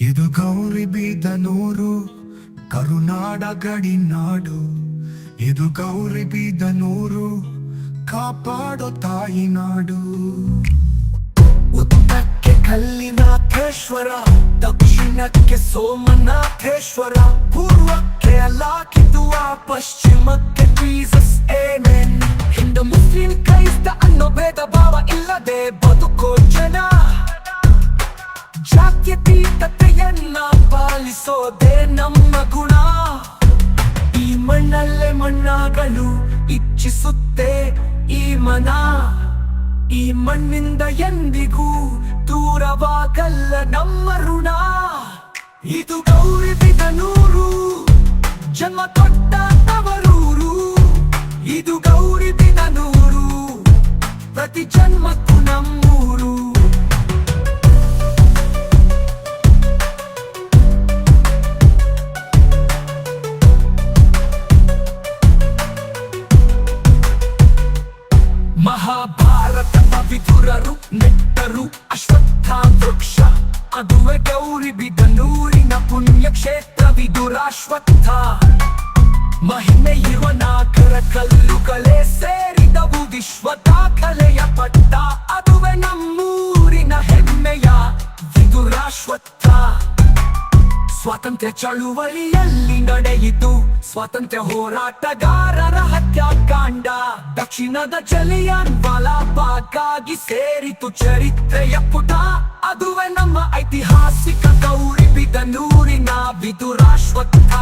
ಇದು ಗೌರಿಬಿದನೂರು ಕರುನಾಡ ಗಡಿನಾಡು. ಇದು ಗೌರಿಬಿದನೂರು ಕಾಪಾಡೋ ತಾಯಿ ನಾಡು. ಉತ್ತರಕ್ಕೆ ಕಲ್ಲಿನಾಥೇಶ್ವರ, ದಕ್ಷಿಣಕ್ಕೆ ಸೋಮನಾಥೇಶ್ವರ, ಪೂರ್ವಕ್ಕೆ ಅಲ್ಲಾಕಿದುವ, ಪಶ್ಚಿಮಕ್ಕೆ ಜೀಸಸ್ ಏನೇನ್. ಹಿಂದೂ ಮುಸ್ಲಿಂ ಕ್ರೈಸ್ತ ಅನ್ನೋ ಭೇದ ಭಾವ ಇಲ್ಲದೆ ಬದುಕೋ ಜನ, ಜಾತ್ಯತೀತತೆಯನ್ನ ಪಾಲಿಸೋದೇ ನಮ್ಮ ಗುಣ. ಈ ಮಣ್ಣಲ್ಲೇ ಮಣ್ಣಾಗಲು ಇಚ್ಛಿಸುತ್ತೆ ಈ ಮನ. ಈ ಮಣ್ಣಿಂದ ಎಂದಿಗೂ ದೂರವಾಗಲ್ಲ ನಮ್ಮ ಋಣ. ಇದು ಗೌರಿಬಿದನೂರು ಜನ್ಮ ಕೊಟ್ಟ ತವರೂರು. ಇದು ಗೌರಿಬಿದನೂರು ಪ್ರತಿ ಜನ್ಮಕ್ಕೂ ನಮ್ಮೂರು. ಮಹಾಭಾರತ ವಿದುರರು ನೆಟ್ಟರು ಅಶ್ವತ್ಥ ವೃಕ್ಷ, ಅದುವೆ ಗೌರಿಬಿದನೂರಿನ ಪುಣ್ಯಕ್ಷೇತ್ರ ವಿದುರಾಶ್ವತ್ಥ. ಮಹಿಮೆ ಇರುವ ನಾಗರ ಕಲ್ಲುಗಳೇ ಸೇರಿದವು ವಿಶ್ವ ದಾಖಲೆಯ ಪಟ್ಟ, ಅದುವೆ ನಮ್ಮೂರಿನ ಹೆಮ್ಮೆಯ ವಿದುರಾಶ್ವತ್ಥ. ಸ್ವಾತಂತ್ರ್ಯ ಚಳುವಳಿಯಲ್ಲಿ ನಡೆಯಿತು ಸ್ವಾತಂತ್ರ್ಯ ಹೋರಾಟಗಾರರ ಹತ್ಯಾಕಾಂಡ. ದಕ್ಷಿಣದ ಜಲಿಯನ್ ವಾಲಾಬಾಗಾಗಿ ಸೇರಿತು ಚರಿತ್ರೆಯ ಪುಟ, ಅದುವೆ ನಮ್ಮ ಐತಿಹಾಸಿಕ ಗೌರಿಬಿದನೂರಿನ ವಿದುರಾಶ್ವತ್ಥ.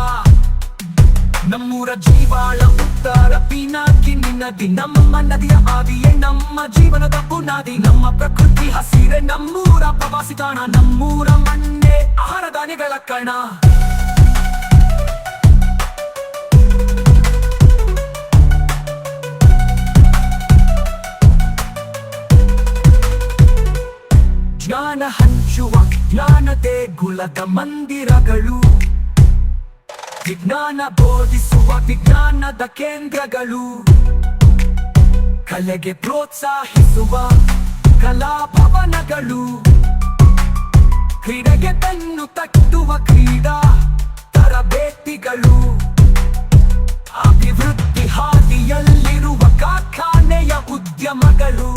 ನಮ್ಮೂರ ಜೀವಾಳ ಉತ್ತರ ಪಿನಾಕಿನಿ ನದಿ, ನಮ್ಮ ನದಿಯ ಆದಿಯೇ ನಮ್ಮ ಜೀವನದ ಬುನಾದಿ. ನಮ್ಮ ಪ್ರಕೃತಿ ಹಸಿರೆ ನಮ್ಮೂರ ಪ್ರವಾಸಿ ತಾಣ, ನಮ್ಮೂರ ಮಣ್ಣೆ ಆಹಾರ ಧಾನ್ಯಗಳ ಕಣ. ಜ್ಞಾನ ಹಂಚುವ ಜ್ಞಾನ ದೇಗುಲದ ಮಂದಿರಗಳು, ವಿಜ್ಞಾನ ಬೋಧಿಸುವ ವಿಜ್ಞಾನದ ಕೇಂದ್ರಗಳು, ಕಲೆಗೆ ಪ್ರೋತ್ಸಾಹಿಸುವ ಕಲಾಭವನಗಳು, ಕ್ರೀಡೆಗೆ ಬೆನ್ನು ತಟ್ಟುವ ಕ್ರೀಡಾ ತರಬೇತಿಗಳು, ಅಭಿವೃದ್ಧಿ ಹಾದಿಯಲ್ಲಿರುವ ಕಾರ್ಖಾನೆಯ ಉದ್ಯಮಗಳು,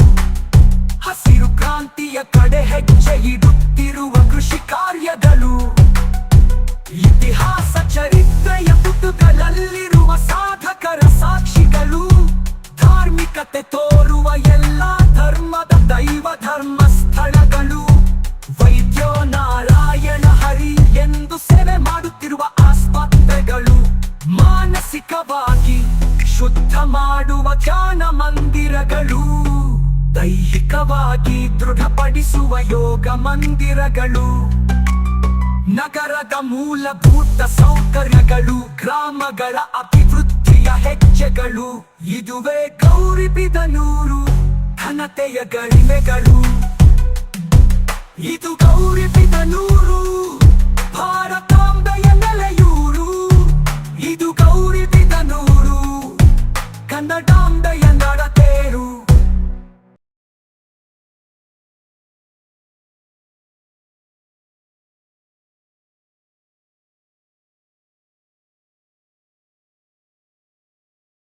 ಹಸಿರು ಕ್ರಾಂತಿಯ ಕಡೆ ಹೆಜ್ಜೆ ಇಡುತ್ತಿರುವ ಕೃಷಿ ಕಾರ್ಯಗಳು, ಇತಿಹಾಸ ಚರಿತ್ರೆಯ ಪುಟಗಳಲ್ಲಿರುವ ಸಾಧಕರ ಸಾಕ್ಷಿಗಳು, ಧಾರ್ಮಿಕತೆ ತೋರುವ ಎಲ್ಲ ಧರ್ಮದ ದೈವ ಧರ್ಮ ಸ್ಥಳಗಳು, ವೈದ್ಯೋ ನಾರಾಯಣ ಹರಿ ಎಂದು ಸೇವೆ ಮಾಡುತ್ತಿರುವ ಆಸ್ಪತ್ರೆಗಳು, ಮಾನಸಿಕವಾಗಿ ಶುದ್ಧ ಮಾಡುವ ಧ್ಯಾನ ಮಂದಿರಗಳು, ದೈಹಿಕವಾಗಿ ದೃಢಪಡಿಸುವ ಯೋಗ ಮಂದಿರಗಳು, ನಗರದ ಮೂಲಭೂತ ಸೌಕರ್ಯಗಳು, ಗ್ರಾಮಗಳ ಅಭಿವೃದ್ಧಿಯ ಹೆಜ್ಜೆಗಳು, ಇದುವೇ ಗೌರಿಬಿದನೂರು ಘನತೆಯ ಗರಿಮೆಗಳು. ಇದು ಗೌರಿಬಿದನೂರು ಭಾರತಾಂಬೆಯ ನೆಲೆಯೂರು. ಇದು ಗೌರಿಬಿದನೂರು